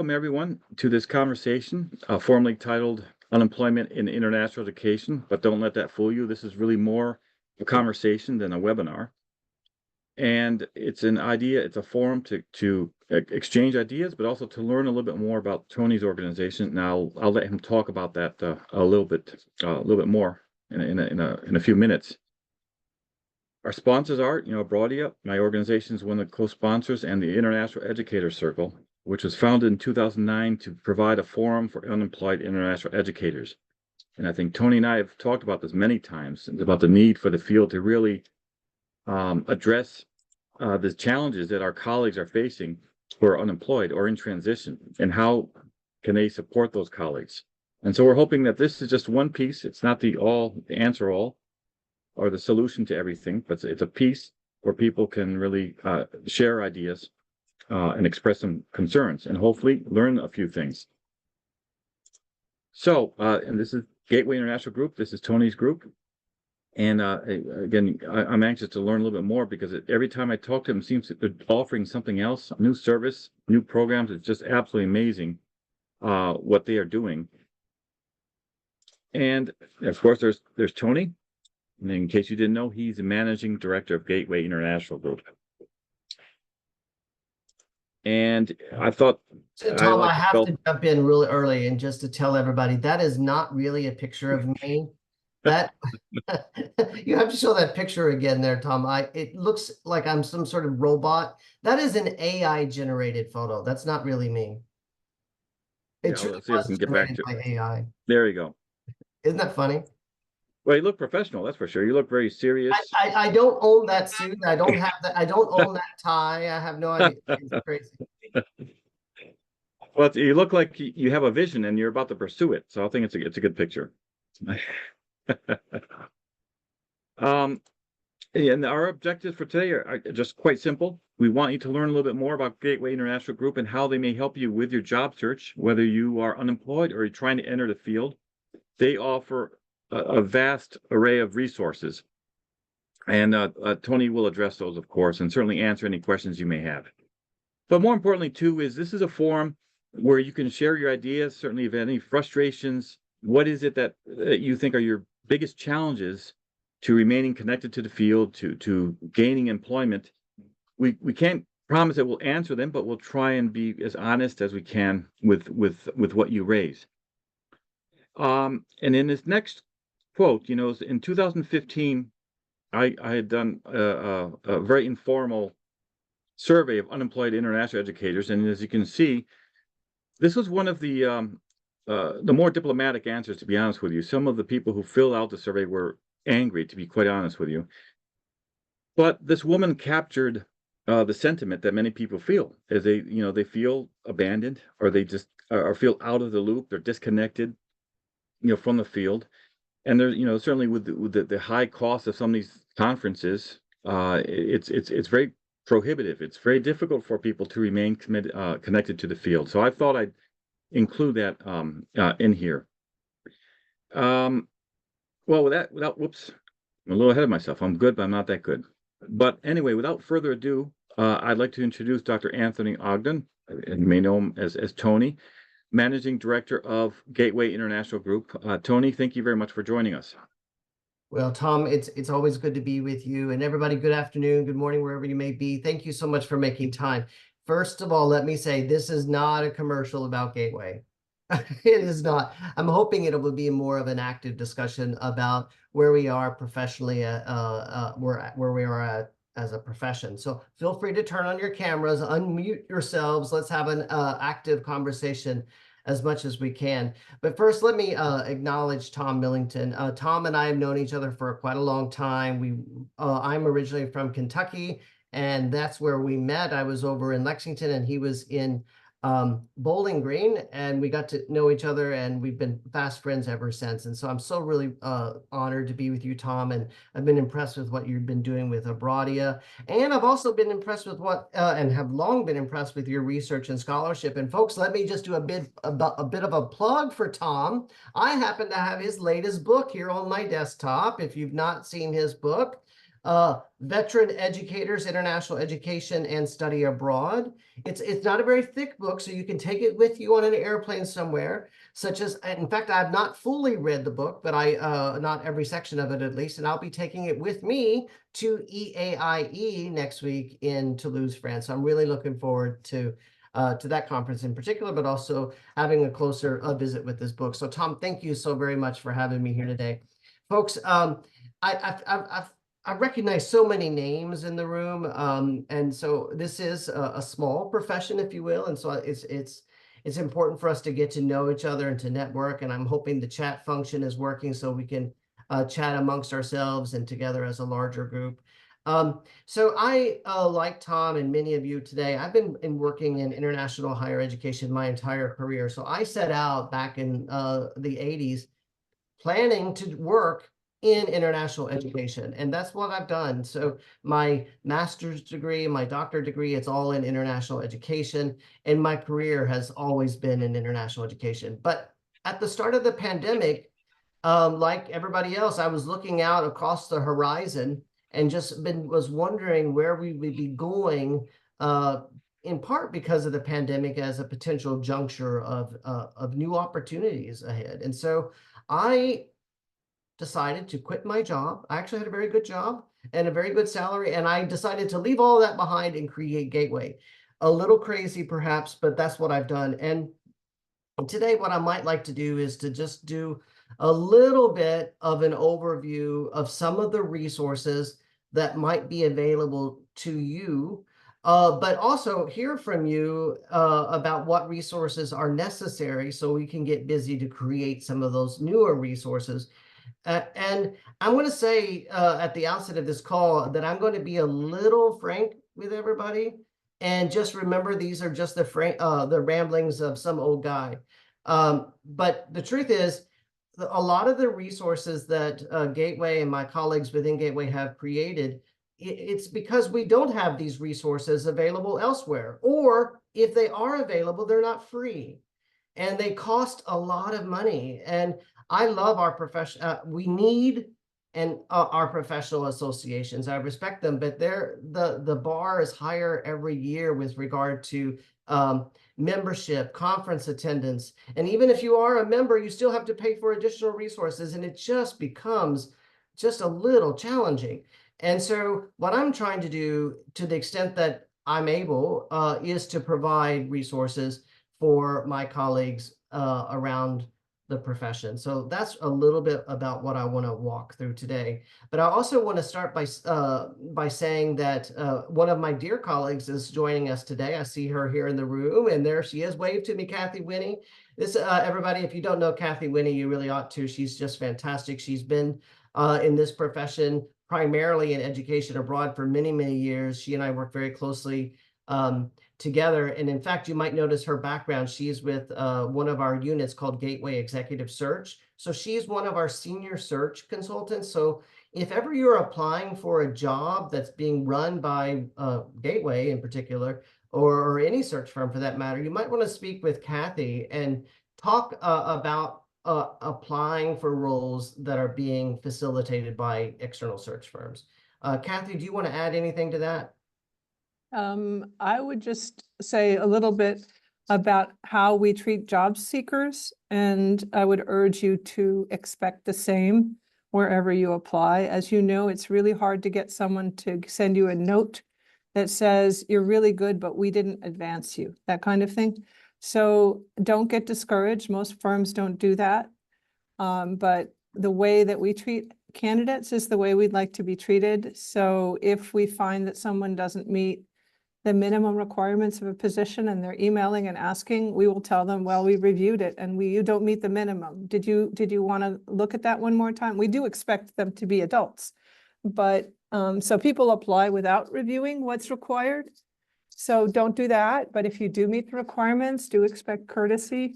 welcome everyone to this conversation, formerly titled Unemployment in International Education, but don't let that fool you. This is really more a conversation than a webinar. And it's a forum to exchange ideas, but also to learn a little bit more about Tony's organization. Now I'll let him talk about that a little bit more in a few minutes. Our sponsors are, Broadia, my organization is one of the co-sponsors, and the International Educator Circle, which was founded in 2009 to provide a forum for unemployed international educators. And I think Tony and I have talked about this many times, about the need for the field to really address the challenges that our colleagues are facing who are unemployed or in transition, and how can they support those colleagues. And so we're hoping that this is just one piece. It's not the answer all, or the solution to everything, but it's a piece where people can really share ideas and express some concerns, and hopefully learn a few things. So, and this is Gateway International Group. This is Tony's group. And again, I'm anxious to learn a little bit more, because every time I talk to them, it seems that they're offering something else, new service, new programs. It's just absolutely amazing what they are doing. And of course, there's Tony. And in case you didn't know, he's the managing director of Gateway International Group. And I thought, so Tom, I have to jump in really early and just to tell everybody that is not really a picture of me. That you have to show that picture again there, Tom. It looks like I'm some sort of robot. That is an AI generated photo. That's not really me. It let's see if we can get back to by AI. There you go. Isn't that funny? Well, you look professional, that's for sure. You look very serious. I don't own that suit. I don't have that. I don't own that tie. I have no idea. It's crazy. Well, you look like you have a vision and you're about to pursue it. So I think it's a good picture. And our objectives for today are just quite simple. We want you to learn a little bit more about Gateway International Group and how they may help you with your job search, whether you are unemployed or you're trying to enter the field. They offer a vast array of resources, and Tony will address those, of course, and certainly answer any questions you may have. But more importantly, too, is this is a forum where you can share your ideas, certainly if any frustrations. What is it that you think are your biggest challenges to remaining connected to the field, to gaining employment? We can't promise that we'll answer them, but we'll try and be as honest as we can with what you raise. And in this next quote, in 2015, I had done a very informal survey of unemployed international educators, and as you can see, this was one of the more diplomatic answers, to be honest with you. Some of the people who filled out the survey were angry, to be quite honest with you. But this woman captured the sentiment that many people feel, as they feel abandoned, or they just or feel out of the loop. They're disconnected, from the field. And there's, certainly with the high cost of some of these conferences, it's very prohibitive. It's very difficult for people to remain connected to the field. So I thought I'd include that in here. Well, whoops, I'm a little ahead of myself. I'm good, but I'm not that good. But anyway, without further ado, I'd like to introduce Dr. Anthony Ogden, and you may know him as Tony, Managing Director of Gateway International Group. Tony, thank you very much for joining us. Well, Tom, it's always good to be with you, and everybody, good afternoon, good morning, wherever you may be. Thank you so much for making time. First of all, let me say this is not a commercial about Gateway. It is not. I'm hoping it will be more of an active discussion about where we are professionally, where we are at as a profession. So feel free to turn on your cameras, unmute yourselves. Let's have an active conversation as much as we can. But first, let me acknowledge Tom Millington. Tom and I have known each other for quite a long time. I'm originally from Kentucky, and that's where we met. I was over in Lexington, and he was in Bowling Green, and we got to know each other, and we've been fast friends ever since. And so I'm so really honored to be with you, Tom, and I've been impressed with what you've been doing with Broadia, and I've also been impressed with and have long been impressed with your research and scholarship. And folks, let me just do a bit of a plug for Tom. I happen to have his latest book here on my desktop. If you've not seen his book, Veteran Educators, International Education and Study Abroad. It's not a very thick book, so you can take it with you on an airplane somewhere, such as, in fact, I've not fully read the book, but not every section of it at least, and I'll be taking it with me to EAIE next week in Toulouse, France. So I'm really looking forward to that conference in particular, but also having a closer visit with this book. So Tom, thank you so very much for having me here today. Folks, I recognize so many names in the room, and so this is a small profession, if you will, and so it's important for us to get to know each other and to network, and I'm hoping the chat function is working so we can chat amongst ourselves and together as a larger group. So I, like Tom and many of you today, I've been working in international higher education my entire career. So I set out back in the 80s planning to work in international education, and that's what I've done. So my master's degree, my doctorate degree, it's all in international education, and my career has always been in international education. But at the start of the pandemic, like everybody else, I was looking out across the horizon and just was wondering where we would be going, in part because of the pandemic as a potential juncture of new opportunities ahead. And so I decided to quit my job. I actually had a very good job and a very good salary, and I decided to leave all that behind and create Gateway. A little crazy perhaps, but that's what I've done. And today what I might like to do is to just do a little bit of an overview of some of the resources that might be available to you, but also hear from you about what resources are necessary so we can get busy to create some of those newer resources. And I'm going to say at the outset of this call that I'm going to be a little frank with everybody. And just remember, these are just the ramblings of some old guy. But the truth is, a lot of the resources that Gateway and my colleagues within Gateway have created, it's because we don't have these resources available elsewhere. Or if they are available, they're not free. And they cost a lot of money. And I love our profession. We need our professional associations. I respect them, but the bar is higher every year with regard to membership, conference attendance. And even if you are a member, you still have to pay for additional resources, and it just becomes just a little challenging. And so what I'm trying to do, to the extent that I'm able, is to provide resources for my colleagues around the profession. So that's a little bit about what I want to walk through today. But I also want to start by saying that one of my dear colleagues is joining us today. I see her here in the room, and there she is. Wave to me, Kathy Winnie. This, everybody, if you don't know Kathy Winnie, you really ought to. She's just fantastic. She's been in this profession, primarily in education abroad, for many, many years. She and I work very closely together. And in fact, you might notice her background. She's with one of our units called Gateway Executive Search. So she's one of our senior search consultants. So if ever you're applying for a job that's being run by Gateway in particular, or any search firm for that matter, you might want to speak with Kathy and talk about applying for roles that are being facilitated by external search firms. Kathy, do you want to add anything to that? I would just say a little bit about how we treat job seekers, and I would urge you to expect the same wherever you apply. As you know, it's really hard to get someone to send you a note that says you're really good, but we didn't advance you, that kind of thing. So don't get discouraged. Most firms don't do that. But the way that we treat candidates is the way we'd like to be treated. So if we find that someone doesn't meet the minimum requirements of a position and they're emailing and asking, we will tell them, well, we reviewed it and you don't meet the minimum. Did you want to look at that one more time? We do expect them to be adults, but so people apply without reviewing what's required. So don't do that. But if you do meet the requirements, do expect courtesy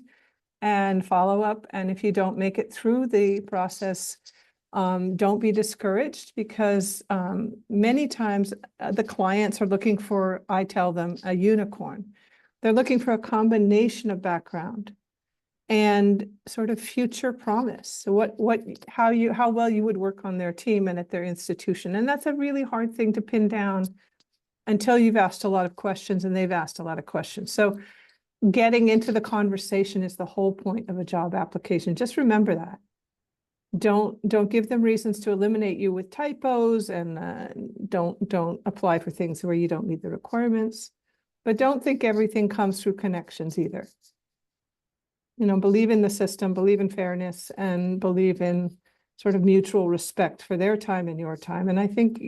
and follow up. And if you don't make it through the process, don't be discouraged, because many times the clients are looking for, I tell them, a unicorn. They're looking for a combination of background. and sort of future promise. So how well you would work on their team and at their institution. And that's a really hard thing to pin down until you've asked a lot of questions and they've asked a lot of questions. So getting into the conversation is the whole point of a job application. Just remember that. Don't give them reasons to eliminate you with typos, and don't apply for things where you don't meet the requirements. But don't think everything comes through connections either. You know, believe in the system, believe in fairness, and believe in sort of mutual respect for their time and your time. And I think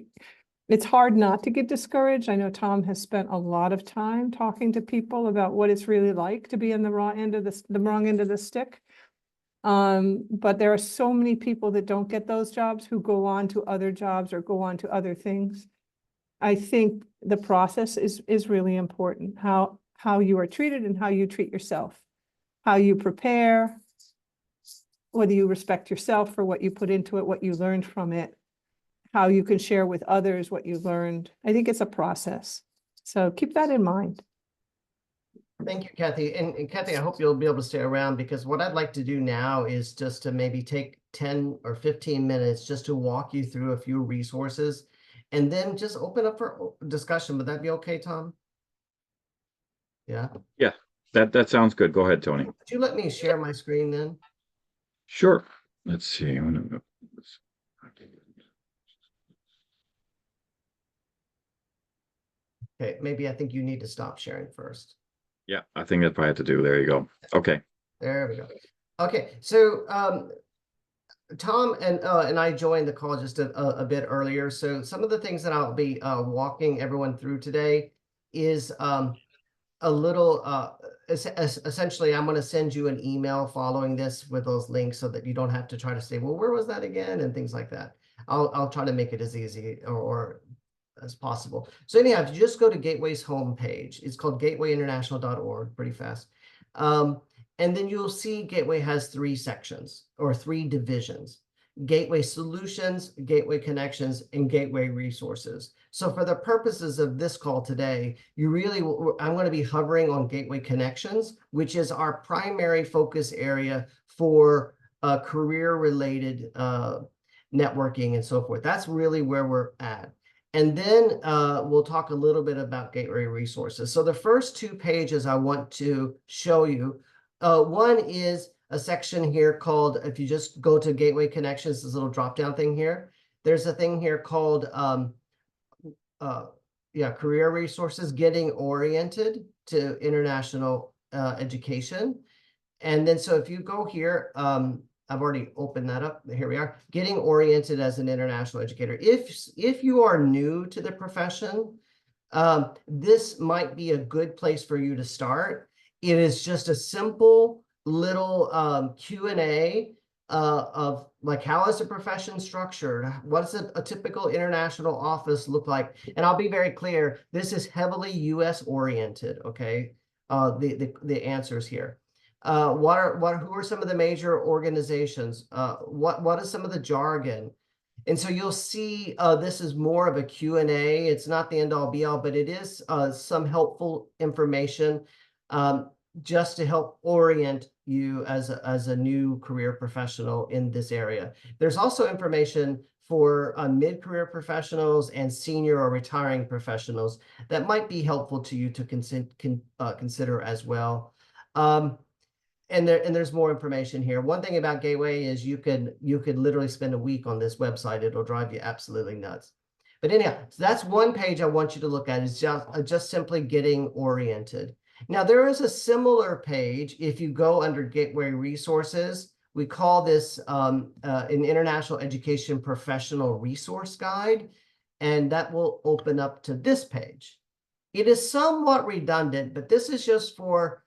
it's hard not to get discouraged. I know Tom has spent a lot of time talking to people about what it's really like to be in the wrong end of the stick. But there are so many people that don't get those jobs who go on to other jobs or go on to other things. I think the process is really important. How you are treated and how you treat yourself, how you prepare, whether you respect yourself for what you put into it, what you learned from it, how you can share with others what you learned. I think it's a process. So keep that in mind. Thank you, Kathy. And Kathy, I hope you'll be able to stay around, because what I'd like to do now is just to maybe take 10 or 15 minutes just to walk you through a few resources and then just open up for discussion. Would that be okay, Tom? Yeah. Yeah, that sounds good. Go ahead, Tony. Would you let me share my screen then? Sure. Let's see. Okay, maybe I think you need to stop sharing first. Yeah, I think that's probably have to do. There you go. Okay. There we go. Okay, so Tom and I joined the call just a bit earlier. So some of the things that I'll be walking everyone through today is a little essentially, I'm going to send you an email following this with those links so that you don't have to try to say, well, where was that again? And things like that. I'll try to make it as easy or as possible. So anyhow, if you just go to Gateway's homepage, it's called gatewayinternational.org, pretty fast. And then you'll see Gateway has 3 sections or 3 divisions: Gateway Solutions, Gateway Connections, and Gateway Resources. So for the purposes of this call today, I'm going to be hovering on Gateway Connections, which is our primary focus area for career-related networking and so forth. That's really where we're at. And then we'll talk a little bit about Gateway Resources. So the first 2 pages I want to show you, one is a section here called, if you just go to Gateway Connections, this little drop-down thing here, there's a thing here called, Career Resources, Getting Oriented to International Education. And then so if you go here, I've already opened that up. Here we are, Getting Oriented as an International Educator. If you are new to the profession, this might be a good place for you to start. It is just a simple little Q&A of like, how is the profession structured? What does a typical international office look like? And I'll be very clear, this is heavily US oriented, okay? The answers here. Who are some of the major organizations? What is some of the jargon? And so you'll see this is more of a Q&A. It's not the end all be all, but it is some helpful information just to help orient you as a new career professional in this area. There's also information for mid-career professionals and senior or retiring professionals that might be helpful to you to consider as well. And there's more information here. One thing about Gateway is you could literally spend a week on this website. It'll drive you absolutely nuts. But anyhow, so that's one page I want you to look at, is just simply Getting Oriented. Now, there is a similar page if you go under Gateway Resources. We call this an International Education Professional Resource Guide, and that will open up to this page. It is somewhat redundant, but this is just for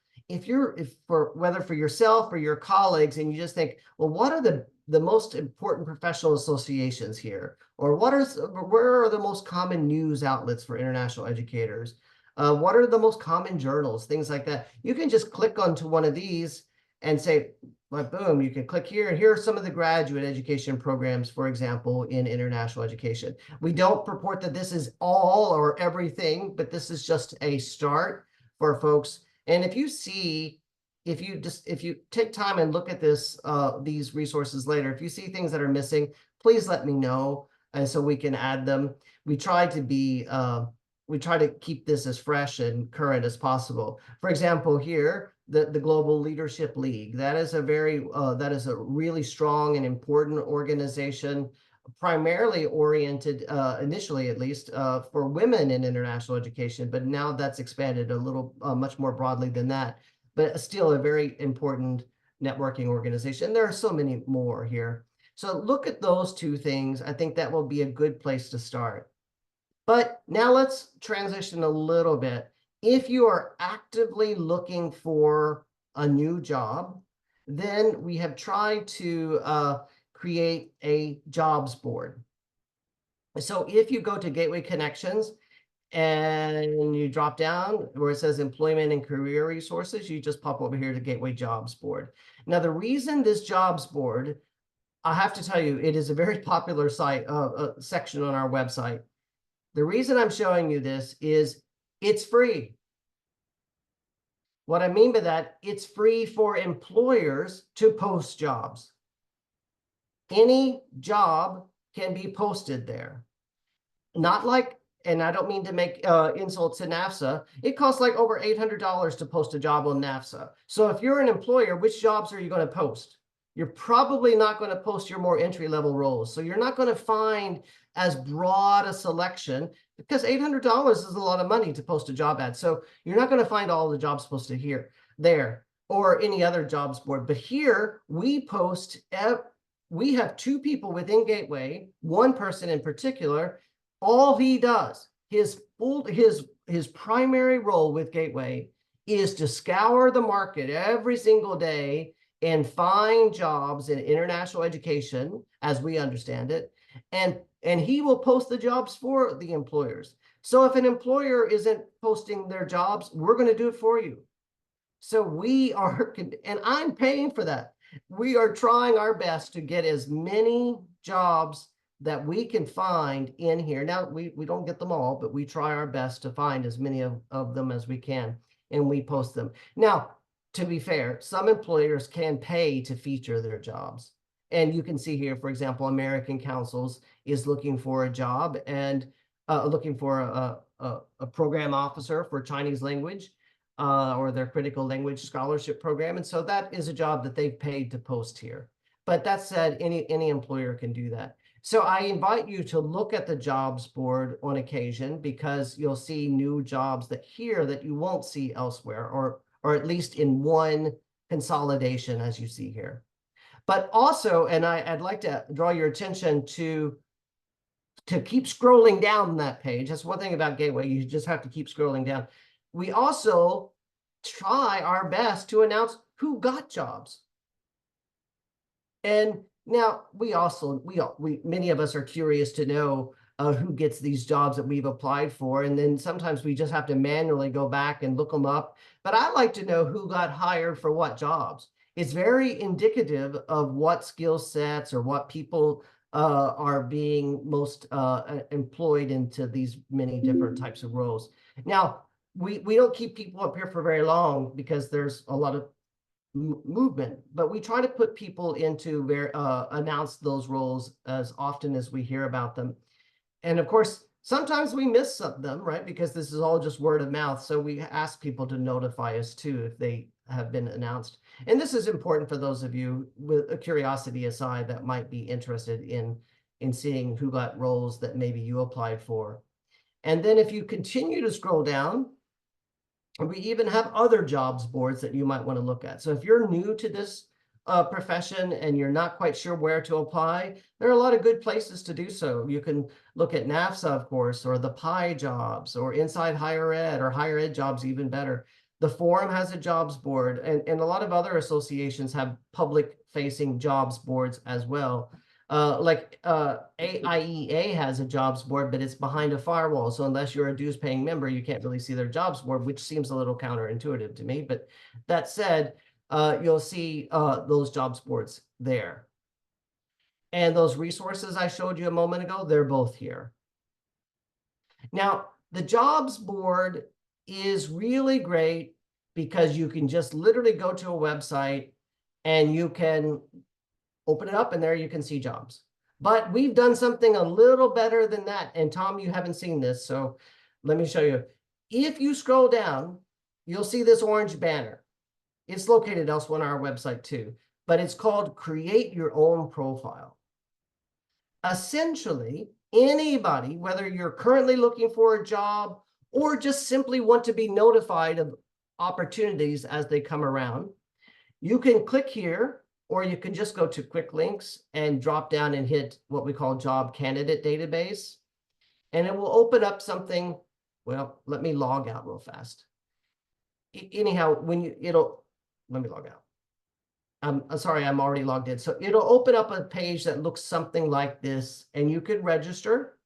whether for yourself or your colleagues, and you just think, well, what are the most important professional associations here? Or where are the most common news outlets for international educators? What are the most common journals, things like that? You can just click onto one of these and say, like, boom, you can click here, and here are some of the graduate education programs, for example, in international education. We don't purport that this is all or everything, but this is just a start for folks. And if you see if you take time and look at these resources later, if you see things that are missing, please let me know, and so we can add them. We try to keep this as fresh and current as possible. For example, here, the Global Leadership League, that is a really strong and important organization, primarily oriented, initially at least, for women in international education, but now that's expanded a little, much more broadly than that. But still a very important networking organization. There are so many more here. So look at those two things. I think that will be a good place to start. But now let's transition a little bit. If you are actively looking for a new job, then we have tried to create a jobs board. So if you go to Gateway Connections and you drop down where it says Employment and Career Resources, you just pop over here to Gateway Jobs Board. Now, the reason this jobs board, I have to tell you, it is a very popular section on our website. The reason I'm showing you this is it's free. What I mean by that, it's free for employers to post jobs. Any job can be posted there. Not like, and I don't mean to make insults to NAFSA, it costs like over $800 to post a job on NAFSA. So if you're an employer, which jobs are you going to post? You're probably not going to post your more entry-level roles. So you're not going to find as broad a selection, because $800 is a lot of money to post a job ad. So you're not going to find all the jobs posted there, or any other jobs board. But here we post, we have two people within Gateway, one person in particular. All he does, his primary role with Gateway is to scour the market every single day and find jobs in international education, as we understand it, and he will post the jobs for the employers. So if an employer isn't posting their jobs, we're going to do it for you. So we are, and I'm paying for that. We are trying our best to get as many jobs that we can find in here. Now, we don't get them all, but we try our best to find as many of them as we can, and we post them. Now, to be fair, some employers can pay to feature their jobs. And you can see here, for example, American Councils is looking for a job and looking for a program officer for Chinese language or their critical language scholarship program. And so that is a job that they've paid to post here. But that said, any employer can do that. So I invite you to look at the jobs board on occasion, because you'll see new jobs that you won't see elsewhere, or at least in one consolidation, as you see here. But also, and I'd like to draw your attention to keep scrolling down that page. That's one thing about Gateway. You just have to keep scrolling down. We also try our best to announce who got jobs. And now many of us are curious to know who gets these jobs that we've applied for. And then sometimes we just have to manually go back and look them up. But I like to know who got hired for what jobs. It's very indicative of what skill sets or what people are being most employed into these many different types of roles. Now, we don't keep people up here for very long because there's a lot of movement, but we try to put people into announce those roles as often as we hear about them. And of course, sometimes we miss some of them, right? Because this is all just word of mouth. So we ask people to notify us too if they have been announced. And this is important for those of you, with a curiosity aside, that might be interested in seeing who got roles that maybe you applied for. And then if you continue to scroll down, we even have other jobs boards that you might want to look at. So if you're new to this profession and you're not quite sure where to apply, there are a lot of good places to do so. You can look at NAFSA, of course, or the PI jobs, or Inside Higher Ed, or Higher Ed Jobs, even better. The Forum has a jobs board, and a lot of other associations have public-facing jobs boards as well. Like AIEA has a jobs board, but it's behind a firewall. So unless you're a dues-paying member, you can't really see their jobs board, which seems a little counterintuitive to me. But that said, you'll see those jobs boards there. And those resources I showed you a moment ago, they're both here. Now, the jobs board is really great because you can just literally go to a website and you can open it up and there you can see jobs. But we've done something a little better than that. And Tom, you haven't seen this, so let me show you. If you scroll down, you'll see this orange banner. It's located elsewhere on our website too, but it's called Create Your Own Profile. Essentially, anybody, whether you're currently looking for a job or just simply want to be notified of opportunities as they come around, you can click here, or you can just go to quick links and drop down and hit what we call job candidate database. And it will open up something. Well, let me log out real fast. Anyhow, let me log out. I'm sorry, I'm already logged in. So it'll open up a page that looks something like this, and you could register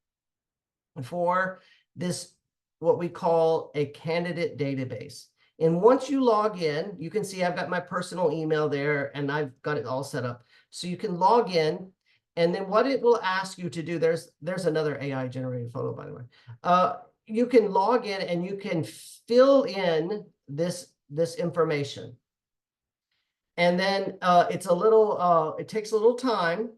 for this, what we call a candidate database. And once you log in, you can see I've got my personal email there and I've got it all set up. So you can log in, and then what it will ask you to do, there's another AI generated photo, by the way. You can log in and you can fill in this information. And then it takes a little time.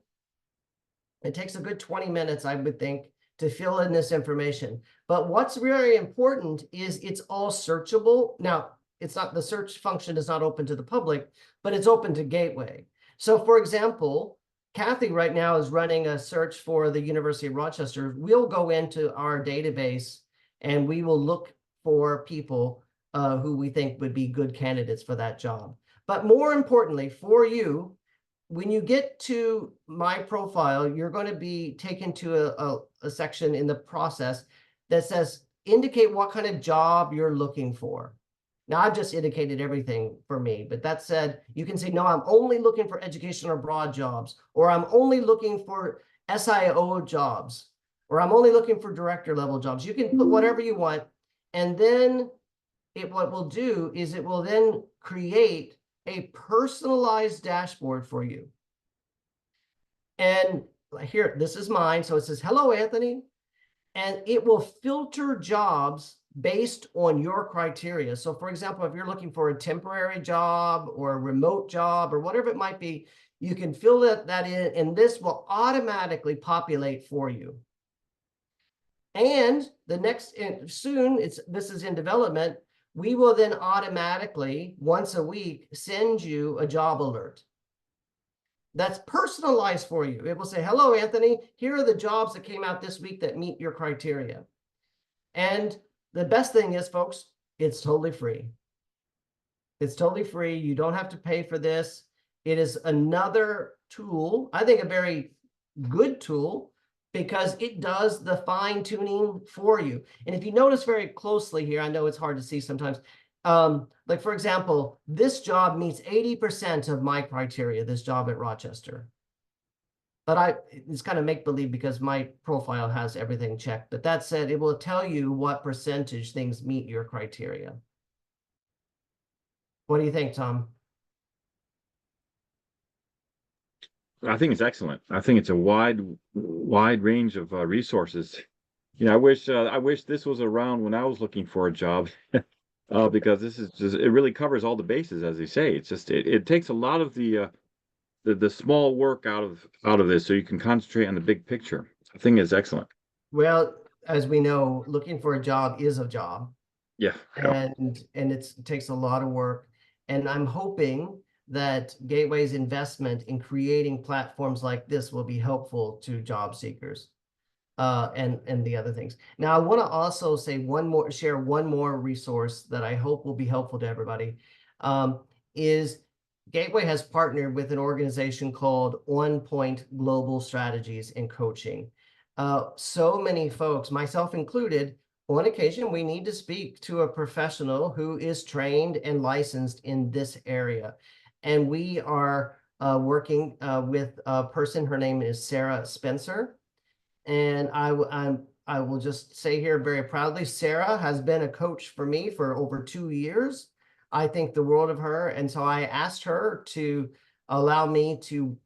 It takes a good 20 minutes, I would think, to fill in this information. But what's very important is it's all searchable. Now, it's not, the search function is not open to the public, but it's open to Gateway. So for example, Kathy right now is running a search for the University of Rochester. We'll go into our database and we will look for people who we think would be good candidates for that job. But more importantly for you, when you get to my profile, you're going to be taken to a section in the process that says, indicate what kind of job you're looking for. Now, I've just indicated everything for me, but that said, you can say, no, I'm only looking for education abroad jobs, or I'm only looking for SIO jobs, or I'm only looking for director level jobs. You can put whatever you want. And then what we'll do is it will then create a personalized dashboard for you. And here, this is mine. So it says, hello, Anthony. And it will filter jobs based on your criteria. So for example, if you're looking for a temporary job or a remote job or whatever it might be, you can fill that in, and this will automatically populate for you. And the next, soon, this is in development, we will then automatically, once a week, send you a job alert that's personalized for you. It will say, hello, Anthony, here are the jobs that came out this week that meet your criteria. And the best thing is, folks, it's totally free. It's totally free. You don't have to pay for this. It is another tool, I think a very good tool, because it does the fine tuning for you. And if you notice very closely here, I know it's hard to see sometimes, like for example, this job meets 80% of my criteria, this job at Rochester. But it's kind of make-believe because my profile has everything checked. But that said, it will tell you what percentage things meet your criteria. What do you think, Tom? I think it's excellent. I think it's a wide range of resources. You know, I wish this was around when I was looking for a job, because this is just, it really covers all the bases, as they say. It's just it takes a lot of the small work out of this, so you can concentrate on the big picture. I think it's excellent. Well, as we know, looking for a job is a job. Yeah. And it takes a lot of work. And I'm hoping that Gateway's investment in creating platforms like this will be helpful to job seekers and the other things. Now, I want to also say share one more resource that I hope will be helpful to everybody, is Gateway has partnered with an organization called On Point Global Strategies and Coaching. So many folks, myself included, on occasion, we need to speak to a professional who is trained and licensed in this area. And we are working with a person, her name is Sarah Spencer. And I will just say here very proudly, Sarah has been a coach for me for over 2 years. I think the world of her. And so I asked her to allow me to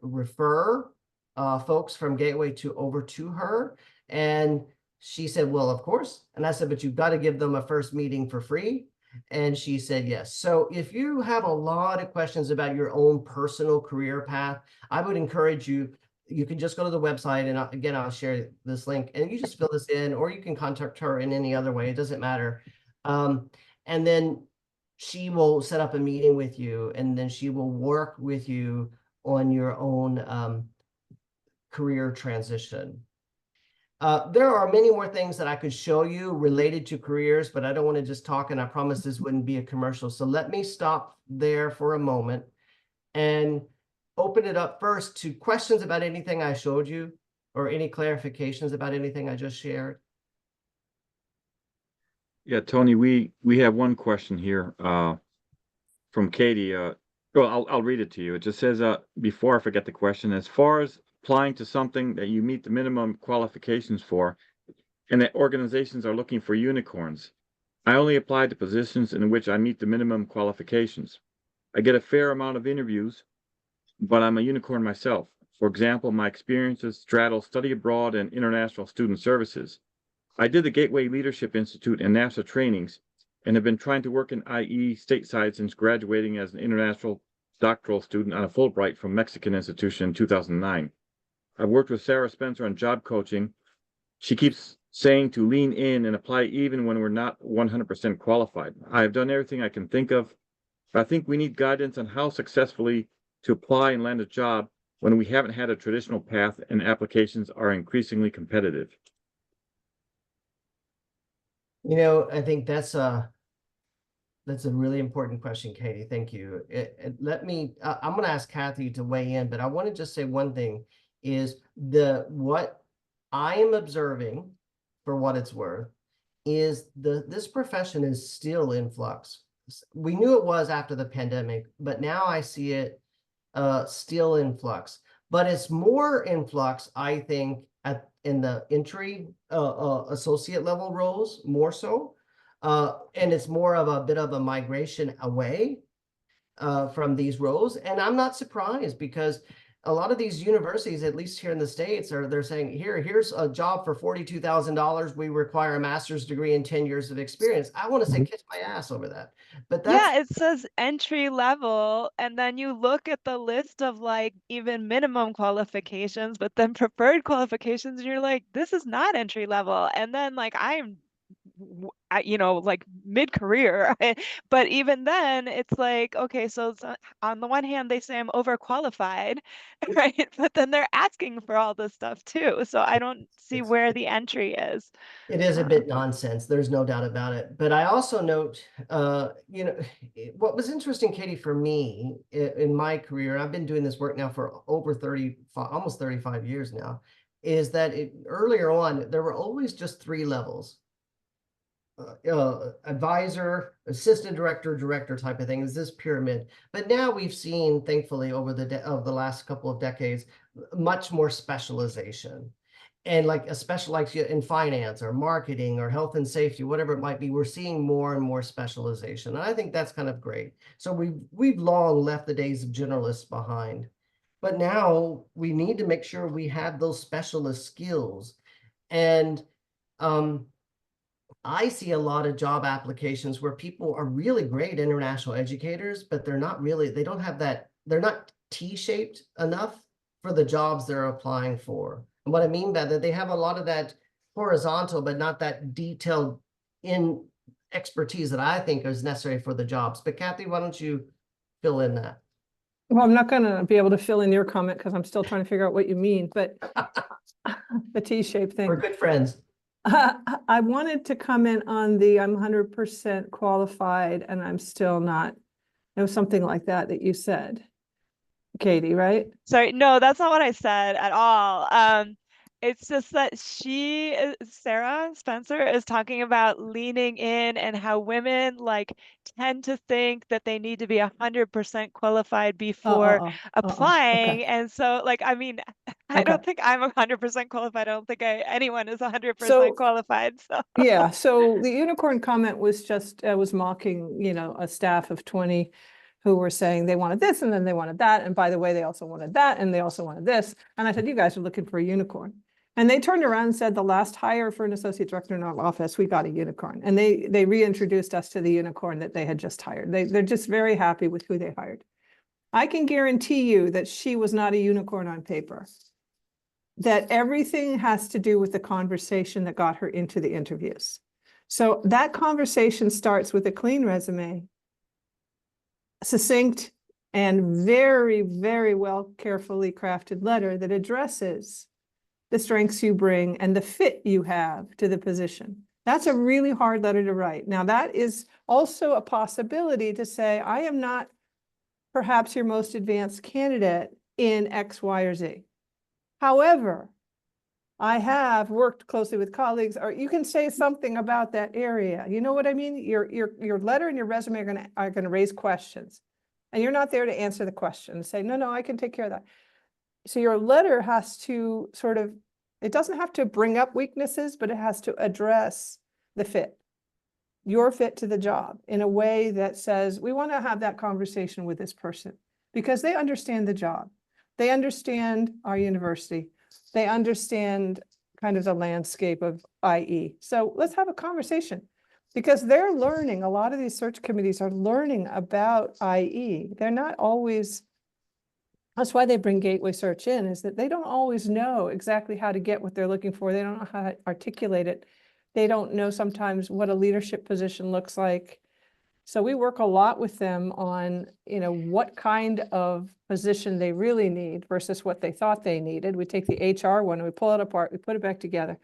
refer folks from Gateway over to her. And she said, well, of course. And I said, but you've got to give them a first meeting for free. And she said yes. So if you have a lot of questions about your own personal career path, I would encourage you, you can just go to the website, and again, I'll share this link, and you just fill this in, or you can contact her in any other way. It doesn't matter. And then she will set up a meeting with you, and then she will work with you on your own career transition. There are many more things that I could show you related to careers, but I don't want to just talk, and I promise this wouldn't be a commercial. So let me stop there for a moment and open it up first to questions about anything I showed you, or any clarifications about anything I just shared. Yeah, Tony, we have one question here from Katie. Well, I'll read it to you. It just says, before I forget the question, as far as applying to something that you meet the minimum qualifications for, and that organizations are looking for unicorns, I only apply to positions in which I meet the minimum qualifications. I get a fair amount of interviews, but I'm a unicorn myself. For example, my experiences straddle study abroad and international student services. I did the Gateway Leadership Institute and NASA trainings, and have been trying to work in IE stateside since graduating as an international doctoral student on a Fulbright from Mexican institution in 2009. I've worked with Sarah Spencer on job coaching. She keeps saying to lean in and apply even when we're not 100% qualified. I have done everything I can think of, but I think we need guidance on how successfully to apply and land a job when we haven't had a traditional path and applications are increasingly competitive. You know, I think that's a really important question, Katie. Thank you. Let me, I'm going to ask Kathy to weigh in, but I want to just say one thing is what I am observing, for what it's worth, is this profession is still in flux. We knew it was after the pandemic, but now I see it still in flux. But it's more in flux, I think, in the entry associate level roles, more so. And it's more of a bit of a migration away from these roles. And I'm not surprised, because a lot of these universities, at least here in the States, they're saying, here's a job for $42,000. We require a master's degree and 10 years of experience. I want to say kiss my ass over that. But that's, Yeah, it says entry level, and then you look at the list of like even minimum qualifications, but then preferred qualifications, and you're like, this is not entry level. And then like you know, like mid-career, but even then it's like, okay, so on the one hand they say I'm overqualified, right? But then they're asking for all this stuff too. So I don't see where the entry is. it is a bit nonsense. There's no doubt about it. But I also note, you know, what was interesting, Katie, for me in my career, I've been doing this work now for over almost 35 years now, is that earlier on, there were always just 3 levels. Advisor, assistant director, director type of thing, is this pyramid. But now we've seen, thankfully, over the last couple of decades, much more specialization. And like like in finance or marketing or health and safety, whatever it might be, we're seeing more and more specialization. And I think that's kind of great. So we've long left the days of generalists behind. But now we need to make sure we have those specialist skills. And I see a lot of job applications where people are really great international educators, but they're not really, they don't have that, they're not T-shaped enough for the jobs they're applying for. And what I mean by that, they have a lot of that horizontal, but not that detailed in expertise that I think is necessary for the jobs. But Kathy, why don't you fill in that? Well, I'm not going to be able to fill in your comment because I'm still trying to figure out what you mean, but the T-shaped thing. We're good friends. I wanted to comment on the I'm 100% qualified and I'm still not. It was something like that you said, Katie, right? Sorry, no, that's not what I said at all. It's just that Sarah Spencer is talking about leaning in and how women like tend to think that they need to be 100% qualified before applying. Okay. And so like, I mean, I don't think I'm 100% qualified. I don't think anyone is 100% qualified. So yeah, so the unicorn comment was just, I was mocking, you know, a staff of 20 who were saying they wanted this and then they wanted that. And by the way, they also wanted that and they also wanted this. And I said, you guys are looking for a unicorn. And they turned around and said, the last hire for an associate director in our office, we got a unicorn. And they reintroduced us to the unicorn that they had just hired. They're just very happy with who they hired. I can guarantee you that she was not a unicorn on paper. That everything has to do with the conversation that got her into the interviews. So that conversation starts with a clean resume, succinct and very, very well carefully crafted letter that addresses the strengths you bring and the fit you have to the position. That's a really hard letter to write. Now, that is also a possibility to say, I am not perhaps your most advanced candidate in X, Y, or Z. However, I have worked closely with colleagues, or you can say something about that area. You know what I mean? Your letter and your resume are gonna raise questions. And you're not there to answer the question and say, no, I can take care of that. So your letter has to sort of, it doesn't have to bring up weaknesses, but it has to address the fit, your fit to the job in a way that says, we want to have that conversation with this person because they understand the job. They understand our university. They understand kind of the landscape of IE. So let's have a conversation because they're learning. A lot of these search committees are learning about IE. They're not always. That's why they bring Gateway Search in, is that they don't always know exactly how to get what they're looking for. They don't know how to articulate it. They don't know sometimes what a leadership position looks like. So we work a lot with them on, what kind of position they really need versus what they thought they needed. We take the HR one and we pull it apart, we put it back together.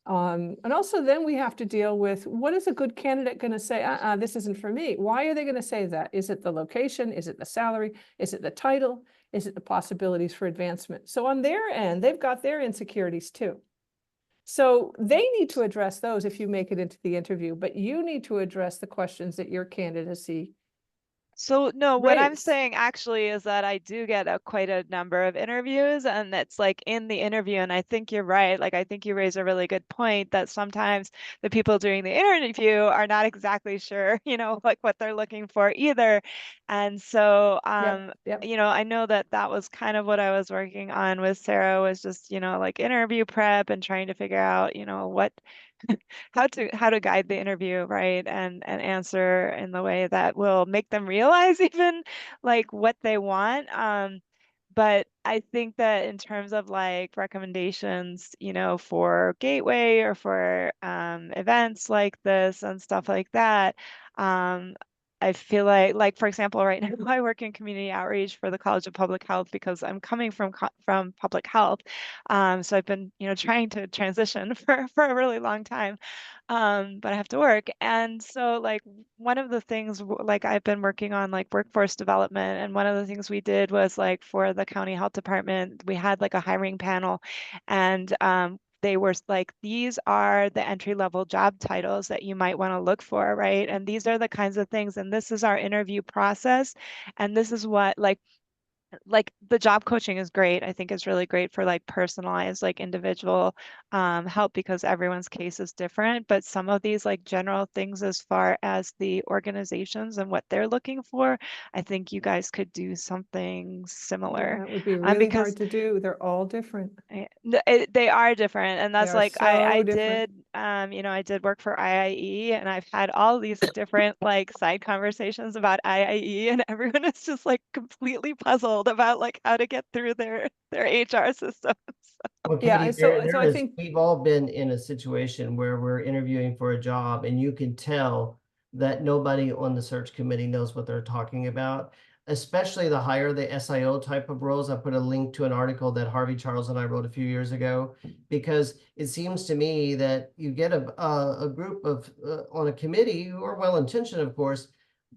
And also then we have to deal with what is a good candidate going to say, this isn't for me. Why are they going to say that? Is it the location? Is it the salary? Is it the title? Is it the possibilities for advancement? So on their end, they've got their insecurities too. So they need to address those if you make it into the interview, but you need to address the questions that your candidacy. So no, what I'm Raise. saying actually is that I do get quite a number of interviews, and it's like in the interview, and I think you're right. Like I think you raise a really good point that sometimes the people doing the interview are not exactly sure, like what they're looking for either. And so, Yep. I know that that was kind of what I was working on with Sarah was just, like interview prep and trying to figure out, what how to guide the interview, right? And answer in the way that will make them realize even like what they want. But I think that in terms of like recommendations, for Gateway or for events like this and stuff like that, I feel like for example, right now I work in community outreach for the College of Public Health because I'm coming from public health. So I've been, trying to transition for a really long time. But I have to work. And so like one of the things like I've been working on like workforce development, and one of the things we did was like for the county health department, we had like a hiring panel, and they were like, these are the entry-level job titles that you might want to look for, right? And these are the kinds of things, and this is our interview process, and this is what like the job coaching is great. I think it's really great for like personalized, like individual help because everyone's case is different. But some of these like general things as far as the organizations and what they're looking for, I think you guys could do something similar. Yeah, it would be really Because hard to do. They're all different. they are different, and They that's are like so I different. did I did work for IIE, and I've had all these different like side conversations about IIE, and everyone is just like completely puzzled about like how to get through their HR systems. Well, Yeah, Katie, so there I is, think we've all been in a situation where we're interviewing for a job and you can tell that nobody on the search committee knows what they're talking about, especially the higher the SIO type of roles. I put a link to an article that Harvey Charles and I wrote a few years ago, because it seems to me that you get a group of on a committee who are well-intentioned, of course,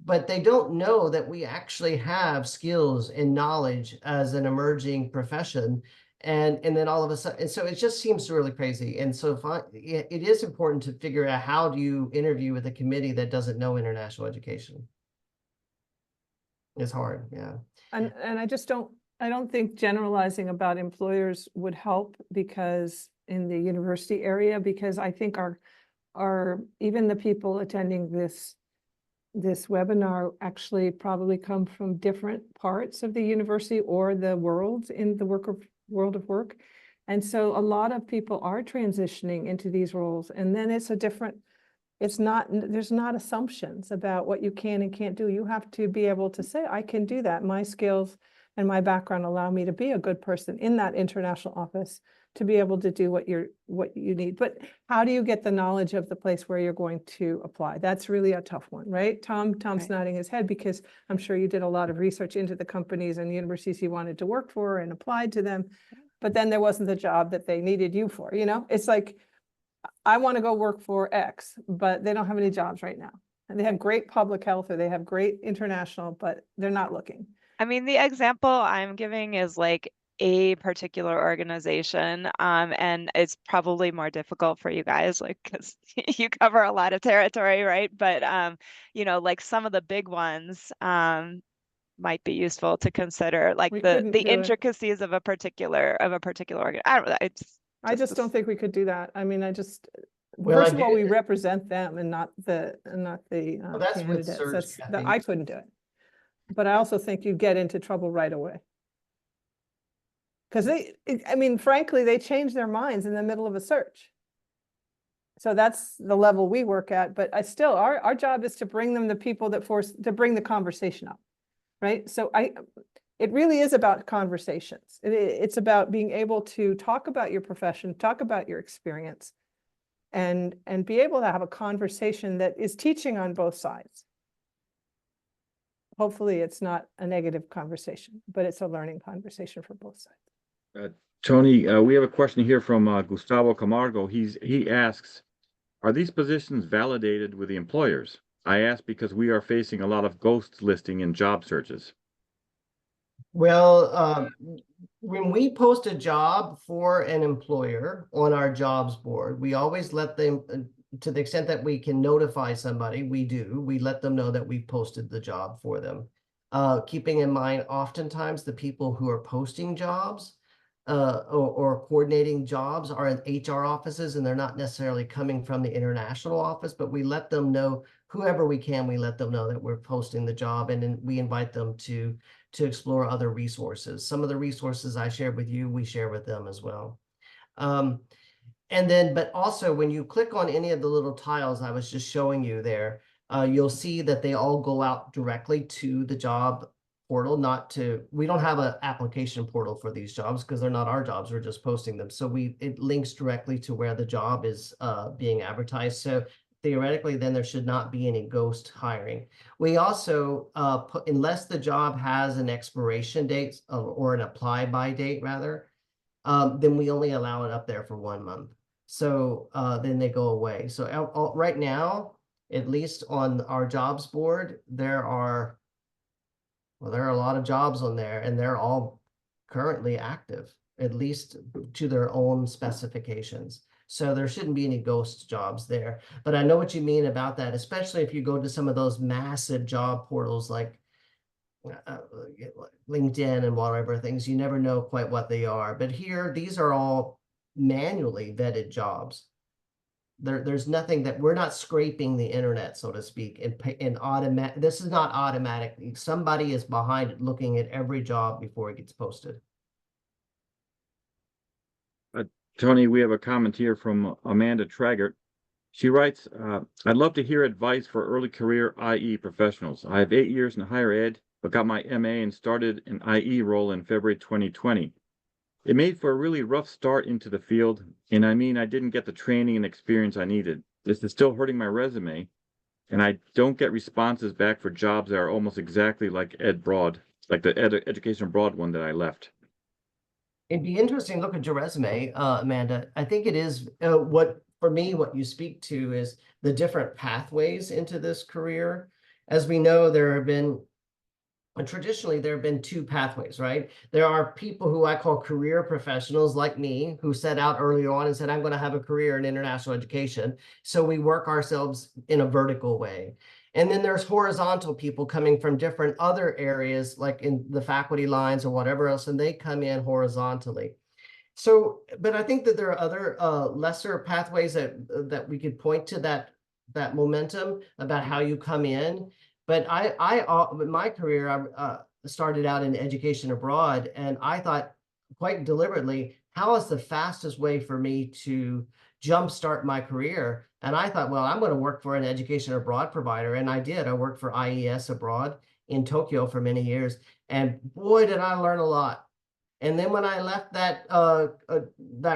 but they don't know that we actually have skills and knowledge as an emerging profession. And then all of a sudden, and so it just seems really crazy. And so it is important to figure out, how do you interview with a committee that doesn't know international education? It's hard, yeah. and I don't think generalizing about employers would help because in the university area, because I think our even the people attending this webinar actually probably come from different parts of the university or the world in the world of work. And so a lot of people are transitioning into these roles, and then it's a different, it's not, there's not assumptions about what you can and can't do. You have to be able to say, I can do that. My skills and my background allow me to be a good person in that international office, to be able to do what you need. But how do you get the knowledge of the place where you're going to apply? That's really a tough one, right? Tom's Right. nodding his head because I'm sure you did a lot of research into the companies and universities you wanted to work for and applied to them. But then there wasn't the job that they needed you for, you know? It's like, I want to go work for X, but they don't have any jobs right now. And they have great public health or they have great international, but they're not looking. I mean, the example I'm giving is like a particular organization, and it's probably more difficult for you guys, like, because you cover a lot of territory, right? But you know, like some of the big ones might be useful to consider, like We the couldn't do it. intricacies of a particular organ. I don't know. It's I just don't this- think we could do that. I mean, Well, I first of all, do- we represent them and not the Well, that's with candidates. search, That's, Kathy. I couldn't do it. But I also think you get into trouble right away. Because I mean, frankly, they change their minds in the middle of a search. So that's the level we work at, but our job is to bring them the people to bring the conversation up, right? So it really is about conversations. It's about being able to talk about your profession, talk about your experience, and be able to have a conversation that is teaching on both sides. Hopefully it's not a negative conversation, but it's a learning conversation for both sides. Tony, we have a question here from Gustavo Camargo. He asks, are these positions validated with the employers? I ask because we are facing a lot of ghost listing in job searches. Well, when we post a job for an employer on our jobs board, we always let them, to the extent that we can notify somebody, we let them know that we posted the job for them. Keeping in mind, oftentimes the people who are posting jobs or coordinating jobs are in HR offices, and they're not necessarily coming from the international office, but we let them know, whoever we can, we let them know that we're posting the job, and then we invite them to explore other resources. Some of the resources I shared with you, we share with them as well. And then, but also when you click on any of the little tiles I was just showing you there, you'll see that they all go out directly to the job portal, we don't have an application portal for these jobs because they're not our jobs, we're just posting them. So it links directly to where the job is being advertised. So theoretically, then there should not be any ghost hiring. We also put, unless the job has an expiration date or an apply by date rather, then we only allow it up there for 1 month. So then they go away. So right now, at least on our jobs board, there are a lot of jobs on there, and they're all currently active, at least to their own specifications. So there shouldn't be any ghost jobs there. But I know what you mean about that, especially if you go to some of those massive job portals like LinkedIn and whatever things, you never know quite what they are. But here, these are all manually vetted jobs. There's nothing that we're not scraping the internet, so to speak, and automatic. This is not automatic. Somebody is behind it looking at every job before it gets posted. Tony, we have a comment here from Amanda Traggart. She writes, I'd love to hear advice for early career IE professionals. I have 8 years in higher ed, but got my MA and started an IE role in February 2020. It made for a really rough start into the field, and I mean, I didn't get the training and experience I needed. This is still hurting my resume, and I don't get responses back for jobs that are almost exactly like Ed Broad, like the Education Broad one that I left. It'd be interesting to look at your resume, Amanda. I think it is for me, what you speak to is the different pathways into this career. As we know, traditionally, there have been 2 pathways, right? There are people who I call career professionals like me, who set out early on and said, I'm going to have a career in international education. So we work ourselves in a vertical way. And then there's horizontal people coming from different other areas, like in the faculty lines or whatever else, and they come in horizontally. So, but I think that there are other lesser pathways that we could point to that momentum about how you come in. But in my career, I started out in education abroad, and I thought quite deliberately, how is the fastest way for me to jumpstart my career? And I thought, well, I'm going to work for an education abroad provider. And I did. I worked for IES abroad in Tokyo for many years. And boy, did I learn a lot. And then when I left that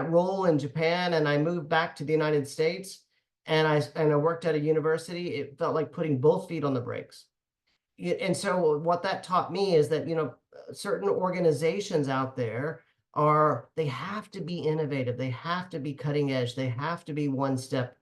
role in Japan and I moved back to the United States and I worked at a university, it felt like putting both feet on the brakes. And so what that taught me is that, certain organizations out there they have to be innovative. They have to be cutting edge. They have to be one step